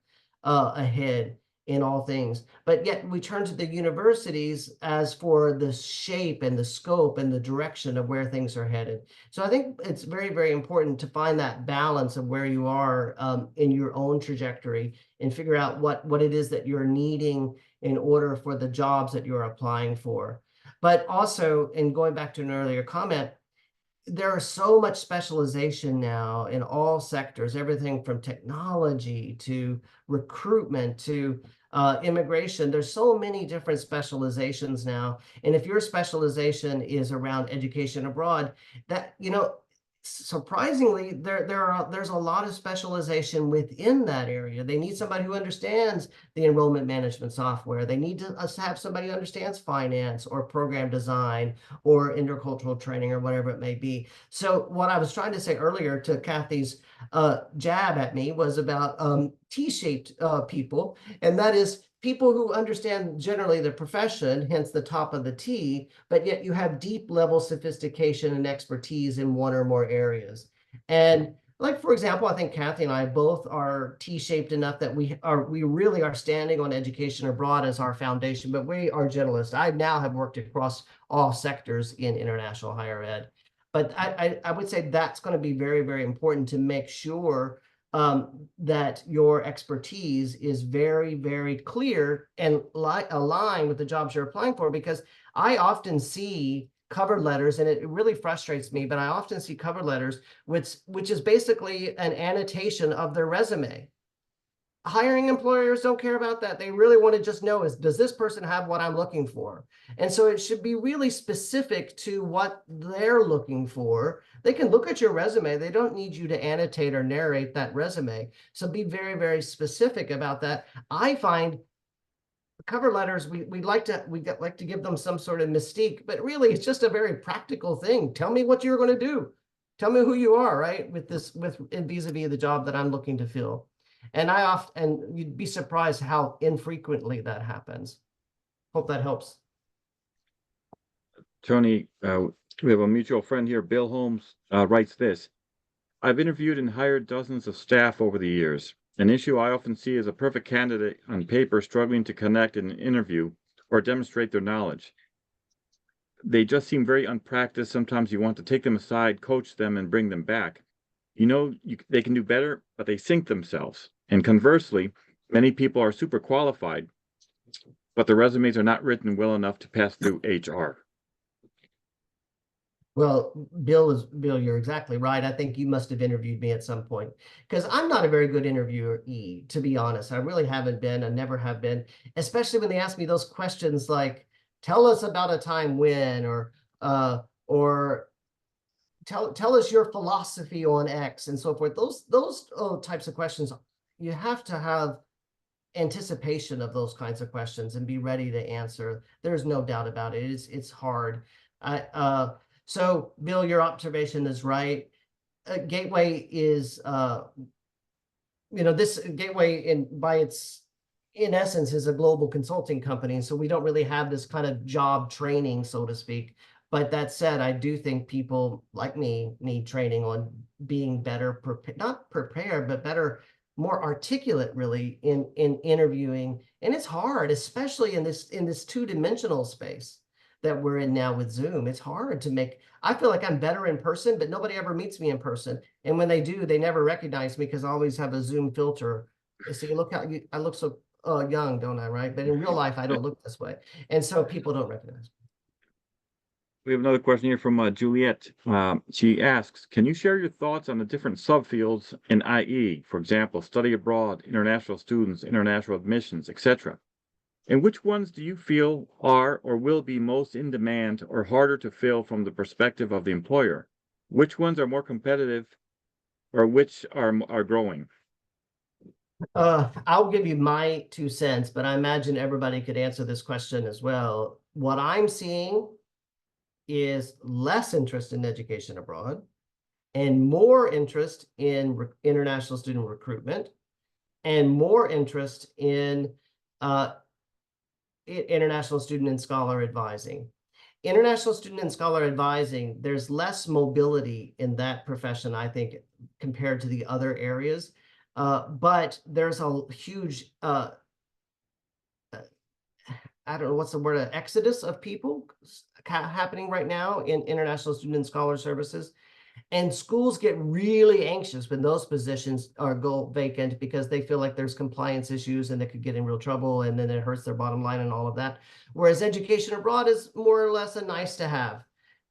ahead in all things. But yet we turn to the universities as for the shape and the scope and the direction of where things are headed. So I think it's very, very important to find that balance of where you are in your own trajectory and figure out what it is that you're needing in order for the jobs that you're applying for. But also, in going back to an earlier comment, there is so much specialization now in all sectors, everything from technology to recruitment to immigration. There's so many different specializations now. And if your specialization is around education abroad, that, surprisingly, there's a lot of specialization within that area. They need somebody who understands the enrollment management software. They need to have somebody who understands finance or program design or intercultural training or whatever it may be. So what I was trying to say earlier to Kathy's jab at me was about T-shaped people, and that is people who understand generally the profession, hence the top of the T, but yet you have deep level sophistication and expertise in one or more areas. And like, for example, I think Kathy and I both are T-shaped enough that we really are standing on education abroad as our foundation, but we are generalists. I now have worked across all sectors in international higher ed. But I would say that's going to be very, very important to make sure that your expertise is very, very clear and aligned with the jobs you're applying for, because I often see cover letters, and it really frustrates me, but I often see cover letters which is basically an annotation of their resume. Hiring employers don't care about that. They really want to just know, does this person have what I'm looking for? And so it should be really specific to what they're looking for. They can look at your resume. They don't need you to annotate or narrate that resume. So be very, very specific about that. I find cover letters, we like to give them some sort of mystique, but really it's just a very practical thing. Tell me what you're going to do. Tell me who you are, right? Vis-a-vis the job that I'm looking to fill. And you'd be surprised how infrequently that happens. Hope that helps. Tony, we have a mutual friend here, Bill Holmes, writes this. I've interviewed and hired dozens of staff over the years. An issue I often see is a perfect candidate on paper struggling to connect in an interview or demonstrate their knowledge. They just seem very unpracticed. Sometimes you want to take them aside, coach them, and bring them back. They can do better, but they sink themselves. And conversely, many people are super qualified, but their resumes are not written well enough to pass through HR. Well, Bill, you're exactly right. I think you must have interviewed me at some point, because I'm not a very good interviewer, to be honest. I really haven't been. I never have been, especially when they ask me those questions like, tell us about a time when, or tell us your philosophy on X and so forth. Those types of questions, you have to have anticipation of those kinds of questions and be ready to answer. There's no doubt about it. It's hard. So Bill, your observation is right. Gateway is, this Gateway in essence is a global consulting company. So we don't really have this kind of job training, so to speak. But that said, I do think people like me need training on being better, not prepared, but better, more articulate, really, in interviewing. And it's hard, especially in this two-dimensional space that we're in now with Zoom. It's hard to make. I feel like I'm better in person, but nobody ever meets me in person. And when they do, they never recognize me because I always have a Zoom filter. So you look how I look so young, don't I? Right? But in real life, I don't look this way, and so people don't recognize me. We have another question here from Juliet. She asks, can you share your thoughts on the different subfields in IE, for example, study abroad, international students, international admissions, etc.? And which ones do you feel are or will be most in demand or harder to fill from the perspective of the employer? Which ones are more competitive or which are growing? I'll give you my 2 cents, but I imagine everybody could answer this question as well. What I'm seeing is less interest in education abroad and more interest in international student recruitment and more interest in international student and scholar advising. International student and scholar advising, there's less mobility in that profession, I think, compared to the other areas. But there's a huge, I don't know what's the word, exodus of people happening right now in international student and scholar services. And schools get really anxious when those positions go vacant because they feel like there's compliance issues and they could get in real trouble, and then it hurts their bottom line and all of that. Whereas education abroad is more or less a nice to have.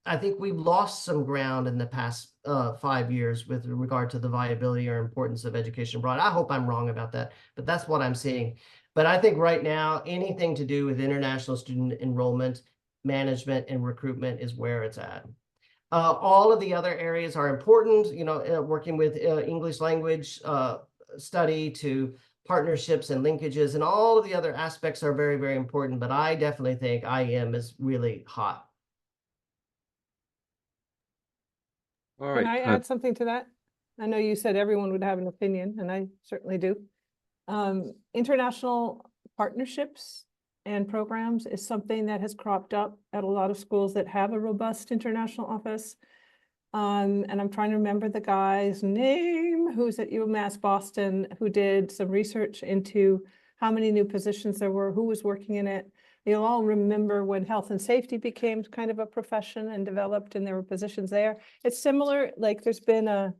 I think we've lost some ground in the past 5 years with regard to the viability or importance of education abroad. I hope I'm wrong about that, but that's what I'm seeing. But I think right now, anything to do with international student enrollment, management, and recruitment is where it's at. All of the other areas are important, working with English language study to partnerships and linkages, and all of the other aspects are very, very important. But I definitely think IM is really hot. All Can right. I add something to that? I know you said everyone would have an opinion, and I certainly do. International partnerships and programs is something that has cropped up at a lot of schools that have a robust international office. And I'm trying to remember the guy's name who's at UMass Boston, who did some research into how many new positions there were, who was working in it. You'll all remember when health and safety became kind of a profession and developed, and there were positions there. It's similar, like there's been a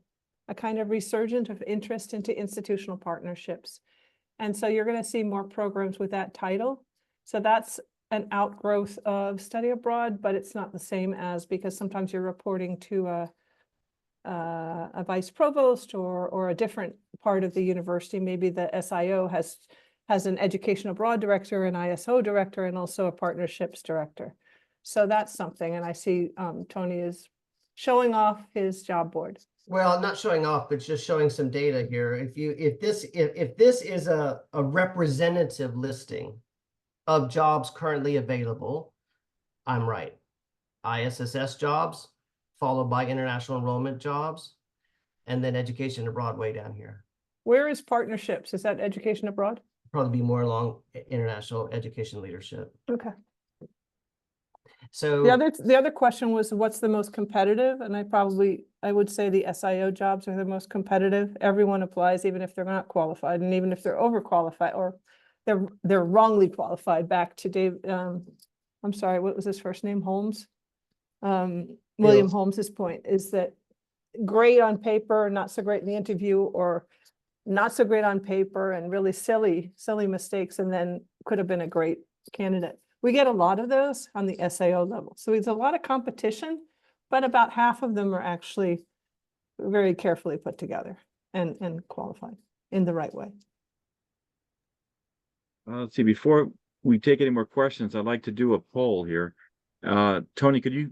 kind of resurgence of interest into institutional partnerships. And so you're going to see more programs with that title. So that's an outgrowth of study abroad, but it's not the same as, because sometimes you're reporting to a vice provost or a different part of the university. Maybe the SIO has an education abroad director, an ISO director, and also a partnerships director. So that's something. And I see Tony is showing off his job board. Well, not showing off, but just showing some data here. If this is a representative listing of jobs currently available, I'm right. ISSS jobs, followed by international enrollment jobs, and then education abroad way down here. Where is partnerships? Is that education abroad? Probably be more along international education leadership. Okay. So The other question was, what's the most competitive? And I would say the SIO jobs are the most competitive. Everyone applies, even if they're not qualified, and even if they're overqualified or they're wrongly qualified. Back to Dave, I'm sorry, what was his first name? Holmes. William Holmes's point is that great on paper, not so great in the interview, or not so great on paper and really silly mistakes, and then could have been a great candidate. We get a lot of those on the SAO level. So it's a lot of competition, but about half of them are actually very carefully put together and qualified in the right way. Let's see, before we take any more questions, I'd like to do a poll here. Tony, could you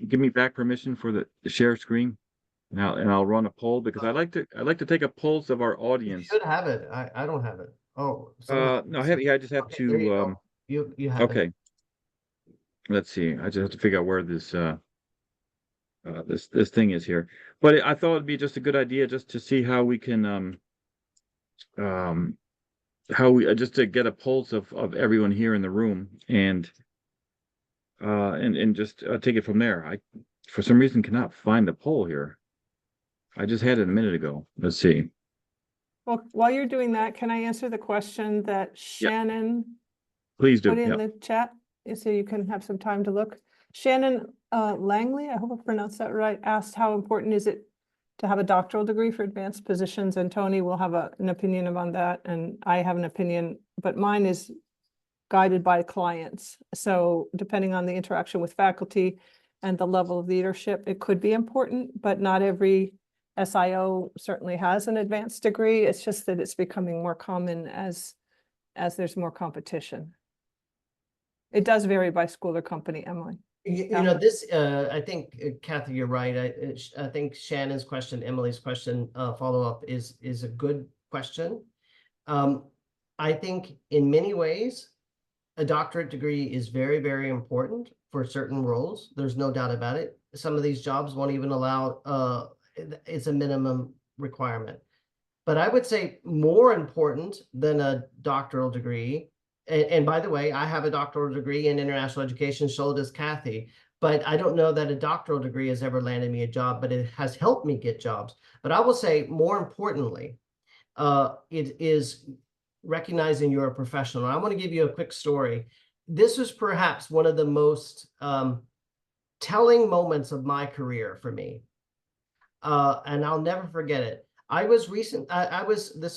give me back permission for the share screen? And I'll run a poll, because I'd like to take a pulse of our you audience. should have it. I don't have it. Oh, No, I just have okay, there you to go. You have it. okay. Let's see. I just have to figure out where this this thing is here. But I thought it'd be just a good idea just to see how we can just to get a pulse of everyone here in the room, and just take it from there. I for some reason cannot find the poll here. I just had it a minute ago. Let's see. Well, while you're doing that, can I answer the question that Shannon Please do. put in Yep. the chat, so you can have some time to look? Shannon Langley, I hope I pronounced that right, asked how important is it to have a doctoral degree for advanced positions, and Tony will have an opinion on that, and I have an opinion, but mine is guided by clients. So depending on the interaction with faculty and the level of leadership, it could be important, but not every SIO certainly has an advanced degree. It's just that it's becoming more common as there's more competition. It does vary by school or company, Emily. You know, this, I think, Kathy, you're right. I think Shannon's question, Emily's question, follow-up is a good question. I think in many ways, a doctorate degree is very, very important for certain roles. There's no doubt about it. Some of these jobs won't even allow, it's a minimum requirement. But I would say more important than a doctoral degree, and by the way, I have a doctoral degree in international education, so does Kathy, but I don't know that a doctoral degree has ever landed me a job, but it has helped me get jobs. But I will say more importantly, it is recognizing you're a professional. I want to give you a quick story. This was perhaps one of the most telling moments of my career for me. And I'll never forget it. This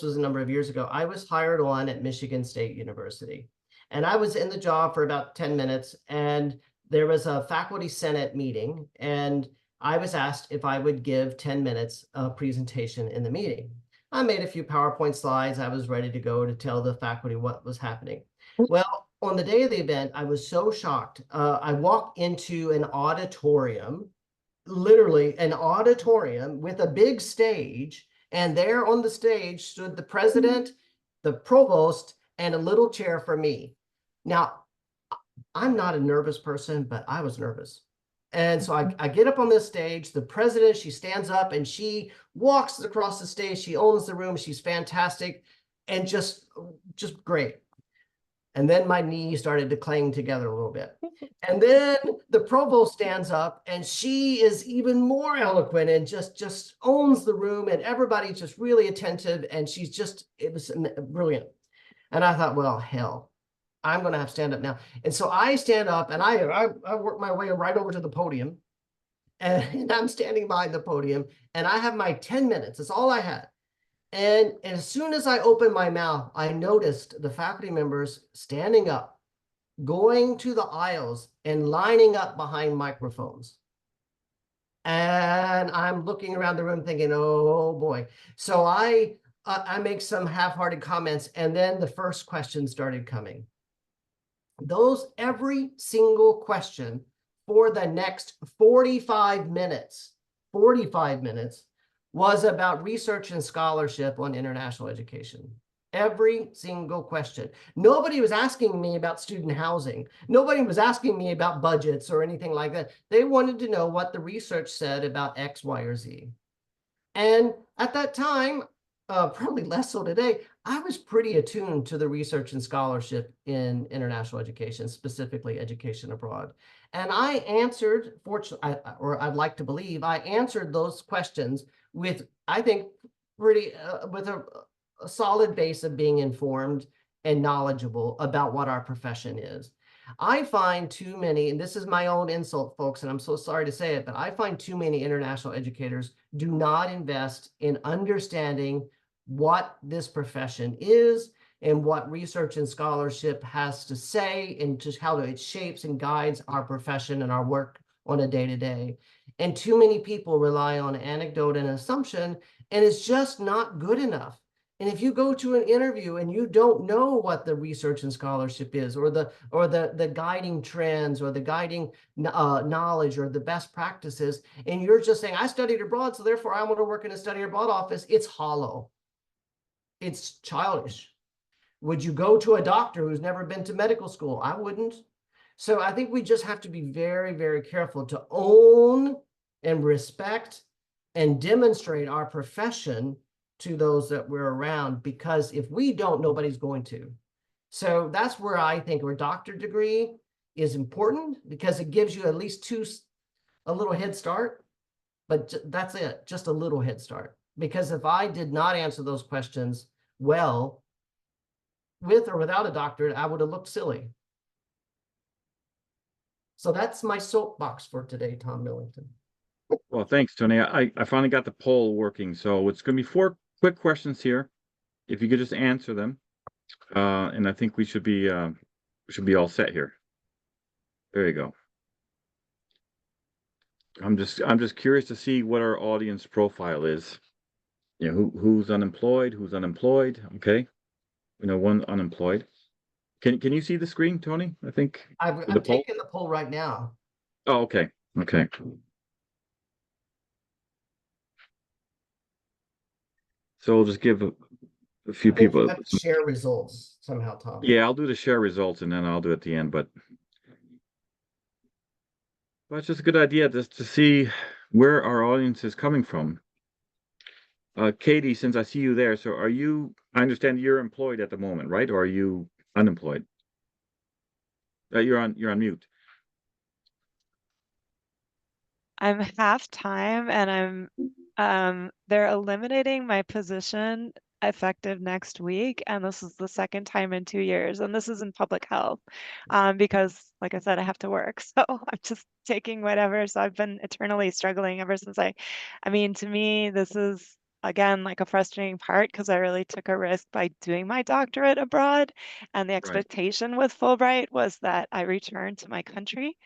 was a number of years ago. I was hired on at Michigan State University, and I was in the job for about 10 minutes, and there was a faculty senate meeting, and I was asked if I would give 10 minutes of presentation in the meeting. I made a few PowerPoint slides. I was ready to go to tell the faculty what was happening. Well, on the day of the event, I was so shocked. I walked into an auditorium, literally an auditorium with a big stage, and there on the stage stood the president, the provost, and a little chair for me. Now, I'm not a nervous person, but I was nervous. And so I get up on this stage, the president, she stands up and she walks across the stage. She owns the room. She's fantastic and just great. And then my knees started to clang together a little bit. And then the provost stands up and she is even more eloquent and just owns the room, and everybody's just really attentive. And it was brilliant. And I thought, well, hell, I'm going to have to stand up now. And so I stand up and I work my way right over to the podium, and I'm standing behind the podium, and I have my 10 minutes. That's all I had. And as soon as I opened my mouth, I noticed the faculty members standing up, going to the aisles and lining up behind microphones. And I'm looking around the room thinking, oh boy. So I make some half-hearted comments, and then the first question started coming. Every single question for the next 45 minutes was about research and scholarship on international education. Every single question. Nobody was asking me about student housing. Nobody was asking me about budgets or anything like that. They wanted to know what the research said about X, Y, or Z. And at that time, probably less so today, I was pretty attuned to the research and scholarship in international education, specifically education abroad. And I answered, fortunately, or I'd like to believe, I answered those questions with, I think, with a solid base of being informed and knowledgeable about what our profession is. I find too many, and this is my own insult, folks, and I'm so sorry to say it, but I find too many international educators do not invest in understanding what this profession is and what research and scholarship has to say, and just how it shapes and guides our profession and our work on a day-to-day. And too many people rely on anecdote and assumption, and it's just not good enough. And if you go to an interview and you don't know what the research and scholarship is, or the guiding trends, or the guiding knowledge, or the best practices, and you're just saying, I studied abroad, so therefore I want to work in a study abroad office, it's hollow. It's childish. Would you go to a doctor who's never been to medical school? I wouldn't. So I think we just have to be very, very careful to own and respect and demonstrate our profession to those that we're around, because if we don't, nobody's going to. So that's where I think our doctorate degree is important, because it gives you at least a little head start, but that's it, just a little head start. Because if I did not answer those questions well, with or without a doctorate, I would have looked silly. So that's my soapbox for today, Tom Millington. Well, thanks, Tony. I finally got the poll working, so it's going to be 4 quick questions here. If you could just answer them, and I think we should be all set here. There you go. I'm just curious to see what our audience profile is. You know, who's unemployed, okay? You know, one unemployed. Can you see the screen, Tony? I think I'm taking the poll right now. Oh, okay, okay. So we'll just give a few I think you people. have to share results somehow, Tom. Yeah, I'll do the share results and then I'll do it at the end, but it's just a good idea just to see where our audience is coming from. Katie, since I see you there, so I understand you're employed at the moment, right? Or are you unemployed? You're on mute. I'm half-time and they're eliminating my position effective next week, and this is the second time in 2 years, and this is in public health, because like I said, I have to work, so I'm just taking whatever. So I've been eternally struggling ever since I mean, to me, this is again like a frustrating part because I really took a risk by doing my doctorate abroad, and the Right. expectation with Fulbright was that I return to my country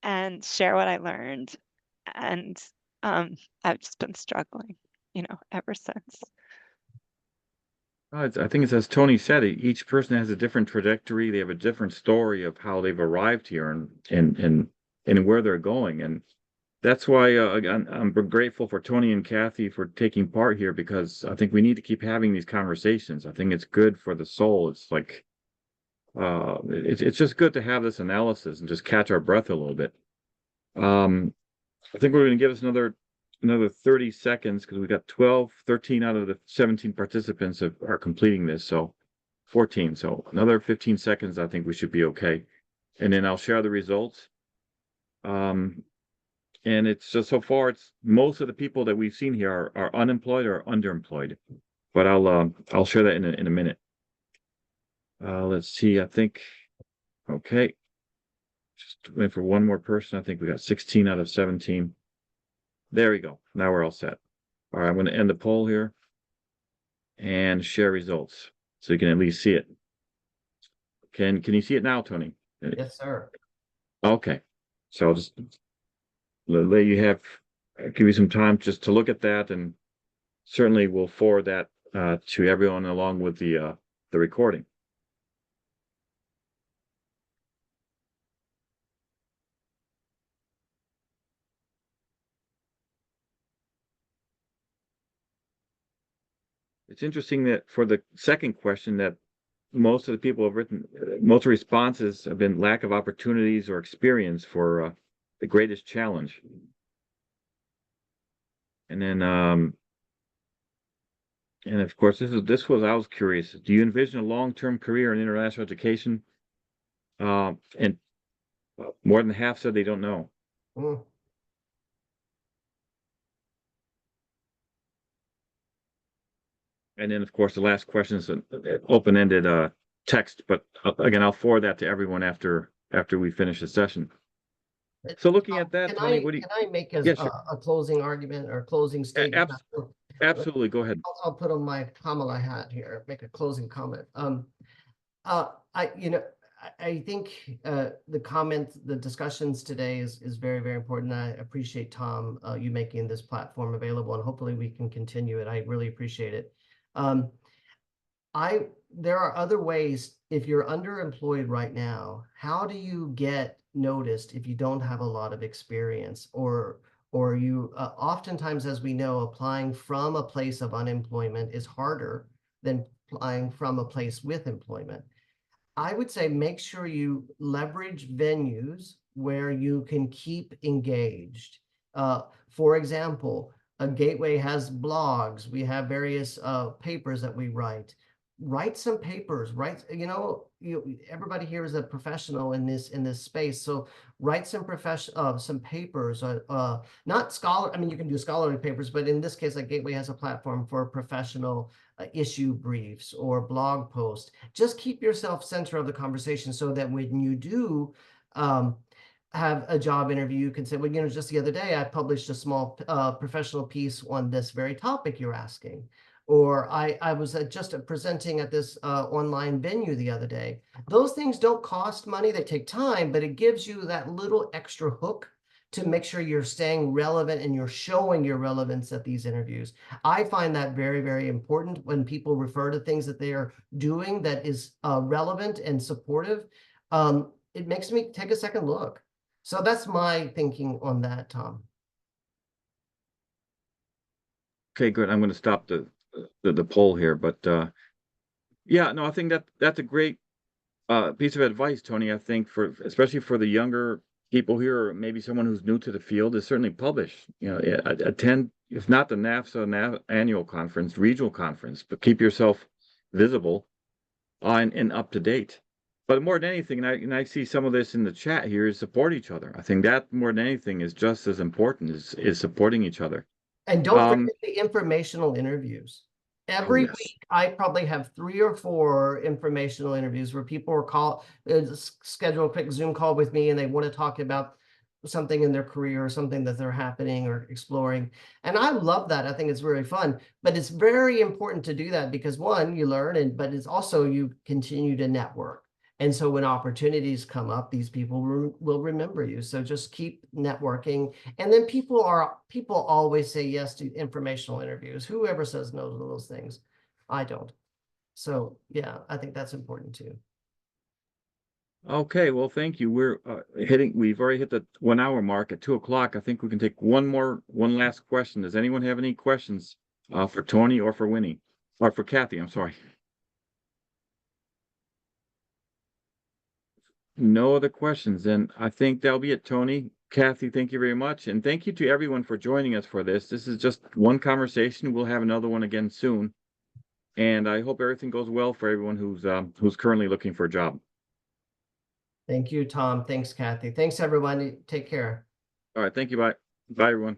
and share what I learned. And I've just been struggling, ever since. I think it's as Tony said, each person has a different trajectory. They have a different story of how they've arrived here and where they're going. And that's why again, I'm grateful for Tony and Kathy for taking part here because I think we need to keep having these conversations. I think it's good for the soul. It's like it's just good to have this analysis and just catch our breath a little bit. I think we're going to give us another 30 seconds because we got 13 out of the 17 participants are completing this, so 14. So another 15 seconds, I think we should be okay. And then I'll share the results. And it's just so far, it's most of the people that we've seen here are unemployed or underemployed. But I'll share that in a minute. Let's see. I think okay. Just wait for one more person. I think we got 16 out of 17. There we go. Now we're all set. All right, I'm going to end the poll here and share results so you can at least see it. Can you see it now, Tony? Yes, sir. Okay. So I'll just let you give you some time just to look at that, and certainly we'll forward that to everyone along with the recording. It's interesting that for the second question that most of the people have written, most responses have been lack of opportunities or experience for the greatest challenge. And then, and of course, this was I was curious. Do you envision a long-term career in international education? And more than half said they don't know. Mm. And then, of course, the last question is an open-ended text. But again, I'll forward that to everyone after we finish the session. So looking at that, Tony, what do you? Can I make Yeah, sure. a closing argument or closing statement? Absolutely, go ahead. I'll put on my Kamala hat here, make a closing comment. I think the discussions today is very, very important. I appreciate Tom, you making this platform available, and hopefully we can continue it. I really appreciate it. There are other ways. If you're underemployed right now, how do you get noticed if you don't have a lot of experience, or you oftentimes, as we know, applying from a place of unemployment is harder than applying from a place with employment. I would say make sure you leverage venues where you can keep engaged. For example, a Gateway has blogs. We have various papers that we write. Write some papers. Everybody here is a professional in this space. So write some papers. Not scholar. I mean, you can do scholarly papers, but in this case, like Gateway has a platform for professional issue briefs or blog posts. Just keep yourself center of the conversation so that when you do have a job interview, you can say, well, just the other day I published a small professional piece on this very topic you're asking. Or I was just presenting at this online venue the other day. Those things don't cost money, they take time, but it gives you that little extra hook to make sure you're staying relevant and you're showing your relevance at these interviews. I find that very, very important when people refer to things that they are doing that is relevant and supportive. It makes me take a second look. So that's my thinking on that, Tom. Okay, good. I'm going to stop the poll here, but yeah, no, I think that's a great piece of advice, Tony. I think especially for the younger people here, or maybe someone who's new to the field, is certainly publish. Attend, if not the NAFSA annual conference, regional conference, but keep yourself visible and up to date. But more than anything, and I see some of this in the chat here, is support each other. I think that more than anything is just as important is supporting each other. And don't forget the informational interviews. Every yes. week, I probably have 3 or 4 informational interviews where people are schedule a quick Zoom call with me and they want to talk about something in their career or something that they're happening or exploring. And I love that. I think it's very fun, but it's very important to do that because one, you learn, but it's also you continue to network. And so when opportunities come up, these people will remember you. So just keep networking. And then people always say yes to informational interviews. Whoever says no to those things? I don't. So yeah, I think that's important too. Okay, well, thank you. We've already hit the 1 hour mark at 2 o'clock. I think we can take one last question. Does anyone have any questions for Tony or for Winnie or for Kathy? I'm sorry. No other questions. Then I think that'll be it, Tony. Kathy, thank you very much. And thank you to everyone for joining us for this. This is just one conversation. We'll have another one again soon. And I hope everything goes well for everyone who's currently looking for a job. Thank you, Tom. Thanks, Kathy. Thanks, everyone. Take care. All right. Thank you. Bye. Bye, everyone.